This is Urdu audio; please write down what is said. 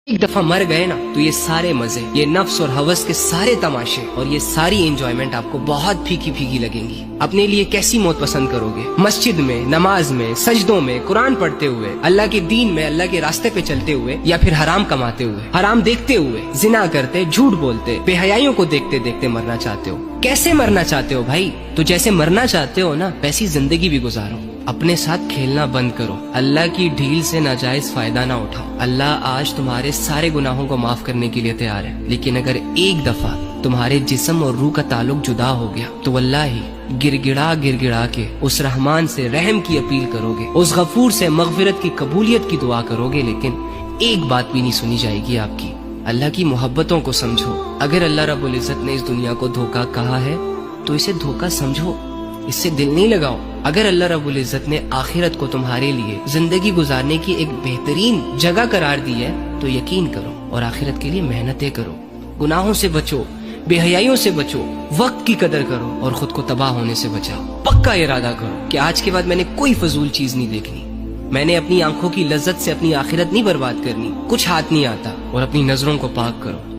ایک دفعہ مر گئے نا تو یہ سارے مزے، یہ نفس اور ہوس کے سارے تماشے اور یہ ساری انجوائمنٹ آپ کو بہت پھیکی پھیکی لگیں گی۔ اپنے لیے کیسی موت پسند کرو گے؟ مسجد میں، نماز میں، سجدوں میں، قرآن پڑھتے ہوئے، اللہ کے دین میں، اللہ کے راستے پہ چلتے ہوئے، یا پھر حرام کماتے ہوئے، حرام دیکھتے ہوئے، زنا کرتے، جھوٹ بولتے، بے حیائیوں کو دیکھتے دیکھتے مرنا چاہتے ہو؟ کیسے مرنا چاہتے ہو بھائی؟ تو جیسے مرنا چاہتے ہو نا ویسی زندگی بھی گزارو۔ اپنے ساتھ کھیلنا بند کرو، اللہ کی ڈھیل سے ناجائز فائدہ نہ اٹھاؤ۔ اللہ آج تمہارے سارے گناہوں کو معاف کرنے کے لیے تیار ہے، لیکن اگر ایک دفعہ تمہارے جسم اور روح کا تعلق جدا ہو گیا تو واللہ گڑ گڑا کے اس رحمان سے رحم کی اپیل کرو گے، اس غفور سے مغفرت کی قبولیت کی دعا کرو گے، لیکن ایک بات بھی نہیں سنی جائے گی آپ کی۔ اللہ کی محبتوں کو سمجھو۔ اگر اللہ رب العزت نے اس دنیا کو دھوکہ کہا ہے تو اسے دھوکہ سمجھو، اس سے دل نہیں لگاؤ۔ اگر اللہ رب العزت نے آخرت کو تمہارے لیے زندگی گزارنے کی ایک بہترین جگہ قرار دی ہے تو یقین کرو اور آخرت کے لیے محنتیں کرو۔ گناہوں سے بچو، بے حیائیوں سے بچو، وقت کی قدر کرو اور خود کو تباہ ہونے سے بچاؤ۔ پکا ارادہ کرو کہ آج کے بعد میں نے کوئی فضول چیز نہیں دیکھنی، میں نے اپنی آنکھوں کی لذت سے اپنی آخرت نہیں برباد کرنی، کچھ ہاتھ نہیں آتا، اور اپنی نظروں کو پاک کرو۔